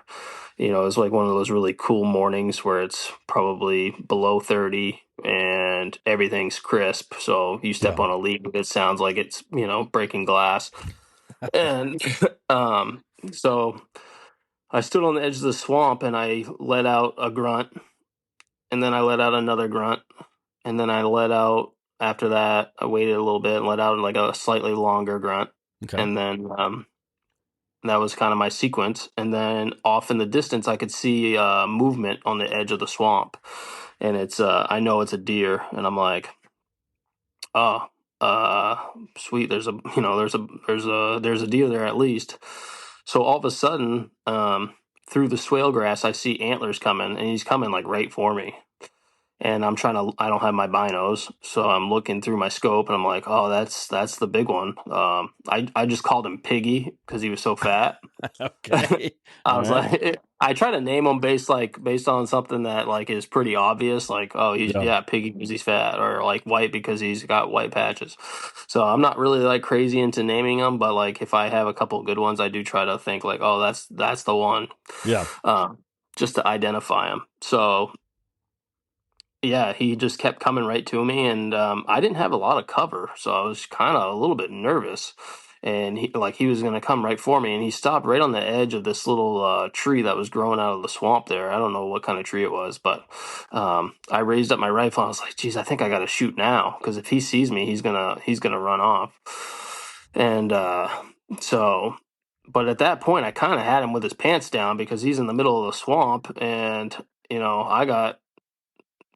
Speaker 2: It's like one of those really cool mornings where it's probably below 30 and everything's crisp. So you step on a leaf, it sounds like it's, breaking glass. And so I stood on the edge of the swamp and I let out a grunt, and then I let out another grunt, and then I let out, after that, I waited a little bit and let out like a slightly longer grunt.
Speaker 1: Okay.
Speaker 2: And then that was kind of my sequence. And then off in the distance, I could see movement on the edge of the swamp, and I know it's a deer, and I'm like, oh, sweet. There's a deer there at least. So all of a sudden, through the swale grass, I see antlers coming, and he's coming like right for me. And I don't have my binos, so I'm looking through my scope, and I'm like, oh, that's the big one. I just called him Piggy because he was so fat.
Speaker 1: Okay.
Speaker 2: I was like, I try to name him based on something that like is pretty obvious, like, oh, Piggy because he's fat, or like White because he's got white patches. So I'm not really like crazy into naming them, but like if I have a couple of good ones, I do try to think like, oh, that's the one.
Speaker 1: Yeah.
Speaker 2: Just to identify him. So yeah, he just kept coming right to me, and I didn't have a lot of cover, so I was kind of a little bit nervous. And he was going to come right for me, and he stopped right on the edge of this little tree that was growing out of the swamp there. I don't know what kind of tree it was, but I raised up my rifle. And I was like, "Geez, I think I got to shoot now, because if he sees me, he's gonna run off." And so, but at that point, I kind of had him with his pants down because he's in the middle of the swamp, and I got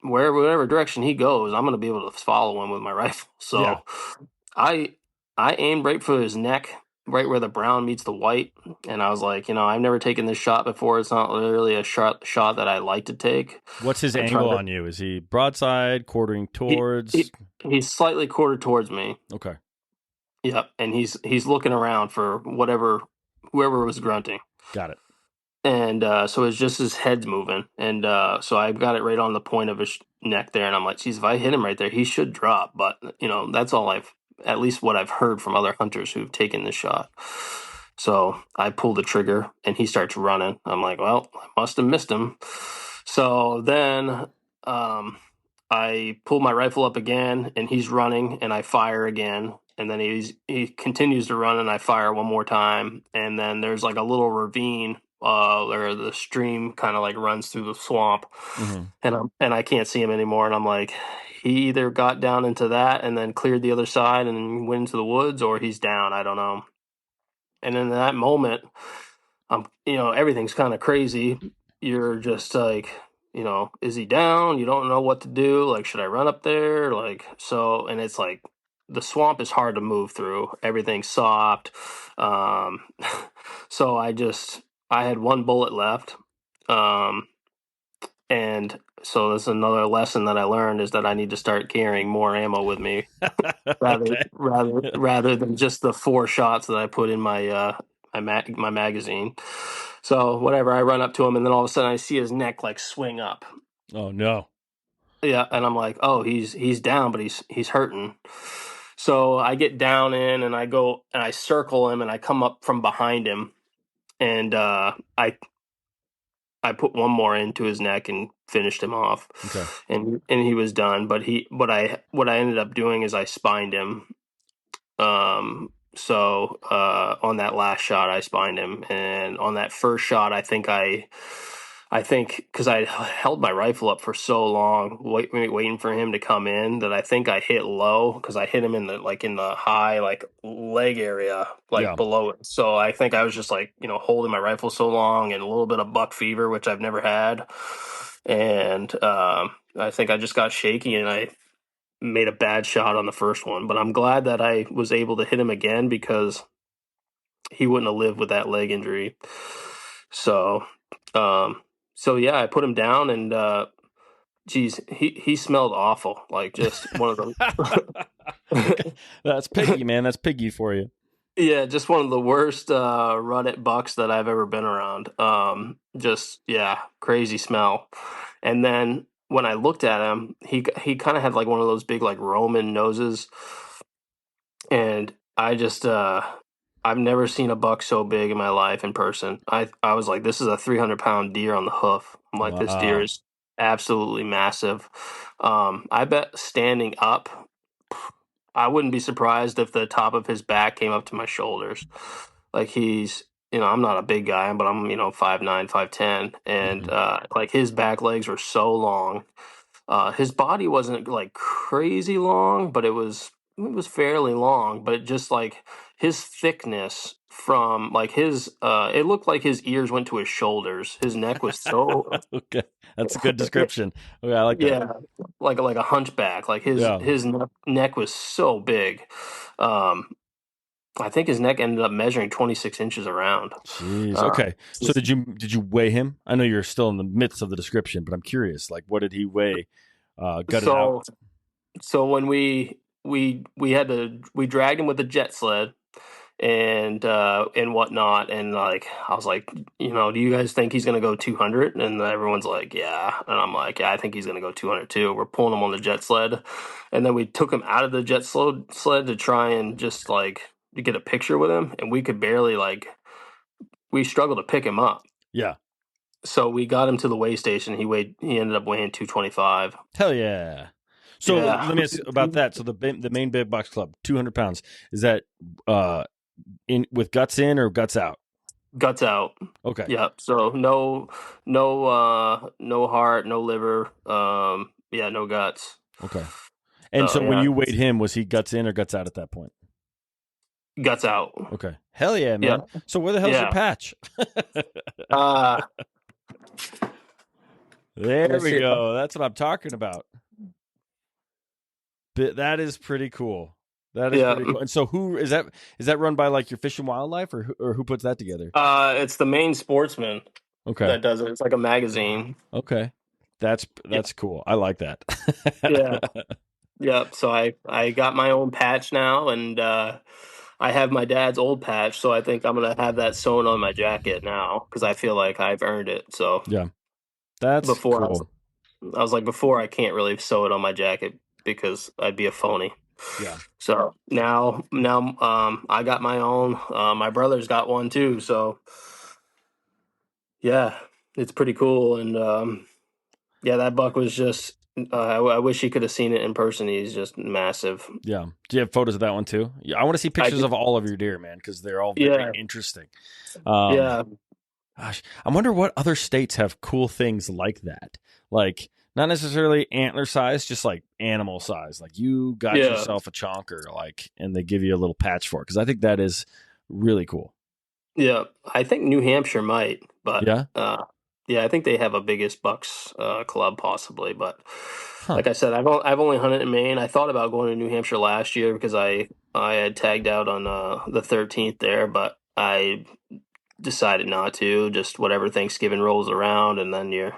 Speaker 2: whatever direction he goes, I'm going to be able to follow him with my rifle. So I aimed right for his neck, right where the brown meets the white, and I was like, I've never taken this shot before. It's not really a shot that I like to take.
Speaker 1: What's his angle on you? Is he broadside, quartering towards?
Speaker 2: He's slightly quartered towards me.
Speaker 1: Okay.
Speaker 2: Yep, and he's looking around for whoever was grunting.
Speaker 1: Got it.
Speaker 2: and so it's just his head's moving, and so I got it right on the point of his neck there, and I'm like, geez, if I hit him right there, he should drop. But that's all at least what I've heard from other hunters who've taken this shot. So I pull the trigger, and he starts running. I'm like, well, I must have missed him. So then I pull my rifle up again, and he's running, and I fire again. And then he continues to run, and I fire one more time. And then there's like a little ravine, where the stream kind of like runs through the swamp, and I can't see him anymore. And I'm like, he either got down into that and then cleared the other side and went into the woods, or he's down. I don't know. And in that moment, everything's kind of crazy. You're just like, is he down? You don't know what to do. Like, should I run up there? Like, so, and it's like the swamp is hard to move through. Everything's soft. Um, so I had one bullet left. And so that's another lesson that I learned, is that I need to start carrying more ammo with me rather
Speaker 1: Okay.
Speaker 2: rather than just the 4 shots that I put in my magazine. So whatever, I run up to him, and then all of a sudden I see his neck like swing up.
Speaker 1: Oh no.
Speaker 2: Yeah, and I'm like, oh, he's down, but he's hurting. So I get down in, and I go and I circle him, and I come up from behind him, and I put one more into his neck and finished him off.
Speaker 1: Okay.
Speaker 2: And he was done. But what I ended up doing is I spined him. So on that last shot, I spined him, and on that first shot, I think because I held my rifle up for so long, waiting for him to come in, that I think I hit low, because I hit him in the high like leg area, like
Speaker 1: Yeah.
Speaker 2: below it. So I think I was just like holding my rifle so long, and a little bit of buck fever, which I've never had, and I think I just got shaky, and I made a bad shot on the first one. But I'm glad that I was able to hit him again, because he wouldn't have lived with that leg injury. So, so yeah, I put him down, and geez, he smelled awful, like just one of
Speaker 1: Okay.
Speaker 2: the
Speaker 1: That's Piggy, man. That's Piggy for you.
Speaker 2: yeah, just one of the worst rut-it bucks that I've ever been around. Just yeah, crazy smell. And then when I looked at him, he kind of had like one of those big like Roman noses, and I've never seen a buck so big in my life in person. I was like, this is a 300-pound deer on the hoof. I'm like, this deer
Speaker 1: Wow.
Speaker 2: is absolutely massive. I bet standing up, I wouldn't be surprised if the top of his back came up to my shoulders. Like I'm not a big guy, but I'm 5'9", 5'10", and
Speaker 1: Mhm.
Speaker 2: like his back legs were so long. His body wasn't like crazy long, but it was fairly long. But just like his thickness, from like it looked like his ears went to his shoulders. His neck was so
Speaker 1: Okay. That's a good description. Okay, I like that.
Speaker 2: yeah, like a hunchback. Like his
Speaker 1: Yeah.
Speaker 2: his neck was so big. Um, I think his neck ended up measuring 26 inches around.
Speaker 1: Jeez.
Speaker 2: Uh,
Speaker 1: Okay. So did you weigh him? I know you're still in the midst of the description, but I'm curious. Like, what did he weigh? Gutted out.
Speaker 2: so so when we dragged him with a jet sled and whatnot, and like I was like, do you guys think he's gonna go 200? And everyone's like, yeah, and I'm like, yeah, I think he's gonna go 200 too. We're pulling him on the jet sled, and then we took him out of the jet sled to try and just like to get a picture with him, and we could barely we struggled to pick him up.
Speaker 1: Yeah.
Speaker 2: So we got him to the weigh station. He ended up weighing 225.
Speaker 1: Hell yeah. So
Speaker 2: Yeah.
Speaker 1: let me ask you about that. So the main big box club, 200 pounds. Is that uh in with guts in or guts out?
Speaker 2: Guts out.
Speaker 1: Okay.
Speaker 2: Yeah. So no heart, no liver. Yeah, no guts.
Speaker 1: Okay. And
Speaker 2: So
Speaker 1: so when
Speaker 2: yeah,
Speaker 1: you weighed him, was he guts in or guts out at that point?
Speaker 2: guts out.
Speaker 1: Okay. Hell yeah,
Speaker 2: Yeah.
Speaker 1: man. So where the hell's your
Speaker 2: Yeah.
Speaker 1: patch?
Speaker 2: Uh let
Speaker 1: There
Speaker 2: me
Speaker 1: we
Speaker 2: see.
Speaker 1: go. That's what I'm talking about. That is pretty cool. That is
Speaker 2: Yeah.
Speaker 1: pretty cool. And so who is that? Is that run by like your Fish and Wildlife, or who puts that together?
Speaker 2: It's the Main Sportsman
Speaker 1: Okay.
Speaker 2: that does it. It's like a magazine.
Speaker 1: Okay. That's
Speaker 2: Yeah.
Speaker 1: cool. I like that.
Speaker 2: Yeah. Yeah. So I got my own patch now, and I have my dad's old patch, so I think I'm gonna have that sewn on my jacket now because I feel like I've earned it. So
Speaker 1: Yeah, that's
Speaker 2: before
Speaker 1: cool.
Speaker 2: I was like, before I can't really sew it on my jacket because I'd be a phony.
Speaker 1: Yeah.
Speaker 2: So now, I got my own. My brother's got one too. So yeah, it's pretty cool. And yeah, that buck was just. I wish he could have seen it in person. He's just massive.
Speaker 1: Yeah. Do you have photos of that one too? Yeah, I want to see
Speaker 2: I
Speaker 1: pictures
Speaker 2: do.
Speaker 1: of all of your deer, man, because they're all very
Speaker 2: Yeah,
Speaker 1: interesting. Um,
Speaker 2: yeah,
Speaker 1: Gosh, I wonder what other states have cool things like that. Like not necessarily antler size, just like animal size. Like you got
Speaker 2: yeah,
Speaker 1: yourself a chonker, like, and they give you a little patch for it. Because I think that is really cool.
Speaker 2: yeah. I think New Hampshire might, but
Speaker 1: Yeah.
Speaker 2: yeah, I think they have a biggest bucks club possibly. But
Speaker 1: Huh.
Speaker 2: like I said, I've only hunted in Maine. I thought about going to New Hampshire last year because I had tagged out on the 13th there, but I decided not to. Just whatever Thanksgiving rolls around, and then
Speaker 1: Yeah.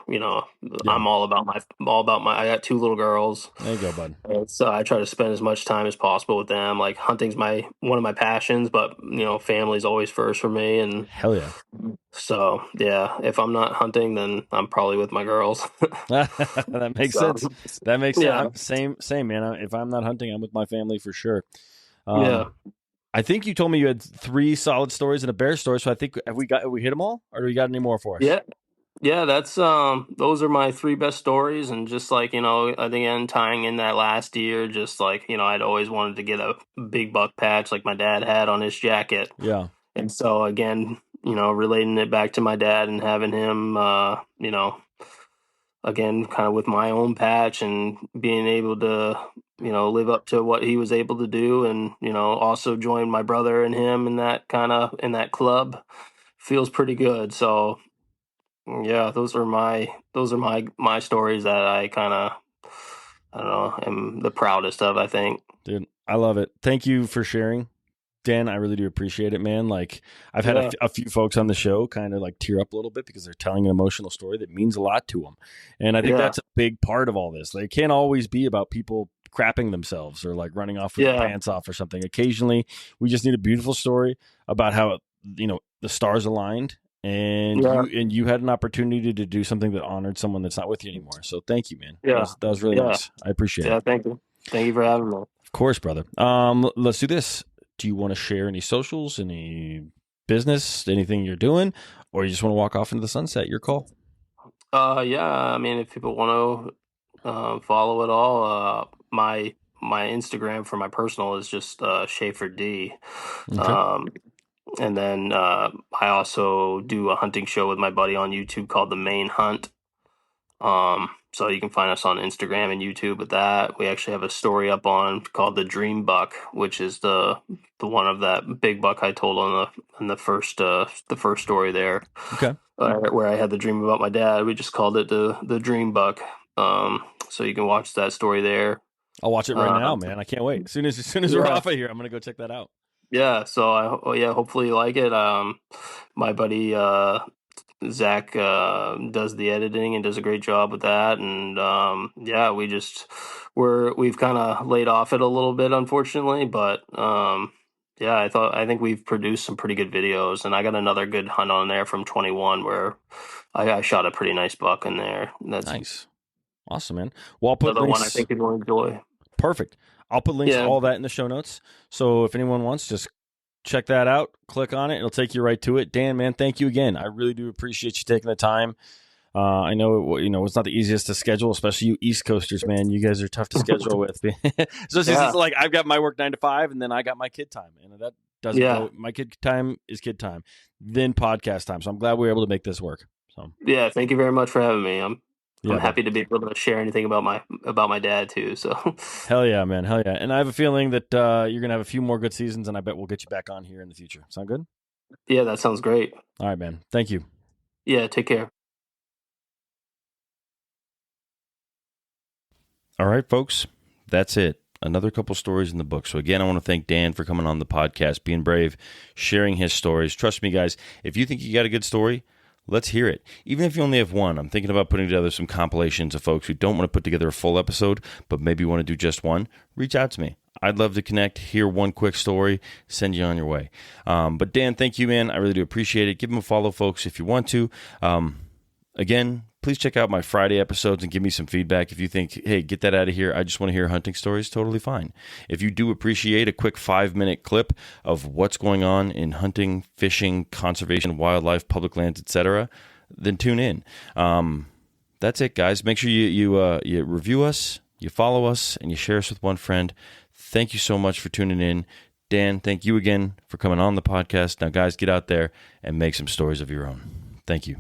Speaker 2: I'm all about my. I got two little girls,
Speaker 1: There you go, bud.
Speaker 2: and so I try to spend as much time as possible with them. Like hunting's one of my passions, but family's always first for me, and
Speaker 1: Hell yeah.
Speaker 2: so yeah, if I'm not hunting, then I'm probably with my girls.
Speaker 1: That makes
Speaker 2: So
Speaker 1: sense. That makes sense.
Speaker 2: yeah,
Speaker 1: Same, man. If I'm not hunting, I'm with my family for sure.
Speaker 2: yeah,
Speaker 1: I think you told me you had 3 solid stories and a bear story. So I think have we hit them all, or do we got any more for us?
Speaker 2: yeah. Yeah, that's those are my three best stories, and just like again tying in that last year, just like I'd always wanted to get a big buck patch like my dad had on his jacket,
Speaker 1: Yeah.
Speaker 2: and so again, relating it back to my dad and having him, again, kind of with my own patch and being able to live up to what he was able to do, and also join my brother and him in that club feels pretty good. So yeah, those are my stories that I kind of I don't know am the proudest of, I think.
Speaker 1: Dude, I love it. Thank you for sharing, Dan. I really do appreciate it, man. Like I've had
Speaker 2: Yeah,
Speaker 1: a few folks on the show kind of like tear up a little bit because they're telling an emotional story that means a lot to them. And I think
Speaker 2: yeah,
Speaker 1: that's a big part of all this. They can't always be about people crapping themselves or like running off with their
Speaker 2: yeah,
Speaker 1: pants off or something. Occasionally, we just need a beautiful story about how, the stars aligned and
Speaker 2: yeah,
Speaker 1: you had an opportunity to do something that honored someone that's not with you anymore. So thank you, man.
Speaker 2: yeah,
Speaker 1: That was really
Speaker 2: yeah,
Speaker 1: nice. I appreciate it.
Speaker 2: yeah. Thank you for having me.
Speaker 1: Of course, brother. Let's do this. Do you want to share any socials, any business, anything you're doing, or you just want to walk off into the sunset? Your call.
Speaker 2: Yeah. I mean, if people want to follow it all, my Instagram for my personal is just Schaefer D.
Speaker 1: Okay.
Speaker 2: Um, and then I also do a hunting show with my buddy on YouTube called The Maine Hunt. So you can find us on Instagram and YouTube with that. We actually have a story up on called the Dream Buck, which is the one of that big buck I told on the first story there,
Speaker 1: Okay.
Speaker 2: where I had the dream about my dad. We just called it the Dream Buck. So you can watch that story there.
Speaker 1: I'll watch it right now,
Speaker 2: Um,
Speaker 1: man. I can't wait. As soon as we're
Speaker 2: yeah,
Speaker 1: off of here, I'm gonna go check that out.
Speaker 2: yeah. So yeah, hopefully you like it. My buddy Zach does the editing and does a great job with that, and yeah, we've kind of laid off it a little bit, unfortunately, but yeah, I think we've produced some pretty good videos, and I got another good hunt on there from 21 where I shot a pretty nice buck in there. That's
Speaker 1: Nice. Awesome, man. Well, I'll put
Speaker 2: another one I
Speaker 1: links.
Speaker 2: think you'll enjoy.
Speaker 1: Perfect. I'll put links to
Speaker 2: Yeah,
Speaker 1: all that in the show notes. So if anyone wants, just check that out. Click on it. It'll take you right to it. Dan, man, thank you again. I really do appreciate you taking the time. I know it's not the easiest to schedule, especially you East Coasters, man. You guys are tough to schedule with. So
Speaker 2: yeah,
Speaker 1: it's like I've got my work 9 to 5, and then I got my kid time, and that doesn't
Speaker 2: yeah,
Speaker 1: go. My kid time is kid time, then podcast time. So I'm glad we were able to make this work. So
Speaker 2: yeah. Thank you very much for having me. I'm
Speaker 1: yeah, bud.
Speaker 2: happy to be able to share anything about my dad too. So
Speaker 1: Hell yeah, man. Hell yeah. And I have a feeling that you're gonna have a few more good seasons, and I bet we'll get you back on here in the future. Sound good?
Speaker 2: yeah, that sounds great.
Speaker 1: All right, man. Thank you.
Speaker 2: Yeah, take care.
Speaker 1: All right, folks. That's it. Another couple stories in the book. So again, I want to thank Dan for coming on the podcast, being brave, sharing his stories. Trust me, guys, if you think you got a good story, let's hear it. Even if you only have one, I'm thinking about putting together some compilations of folks who don't want to put together a full episode, but maybe want to do just one. Reach out to me. I'd love to connect, hear one quick story, send you on your way. But Dan, thank you, man. I really do appreciate it. Give him a follow, folks, if you want to. Again, please check out my Friday episodes and give me some feedback. If you think, hey, get that out of here, I just want to hear hunting stories, totally fine. If you do appreciate a quick 5-minute clip of what's going on in hunting, fishing, conservation, wildlife, public lands, etc., then tune in. That's it, guys. Make sure you review us, you follow us, and you share us with one friend. Thank you so much for tuning in. Dan, thank you again for coming on the podcast. Now, guys, get out there and make some stories of your own. Thank you.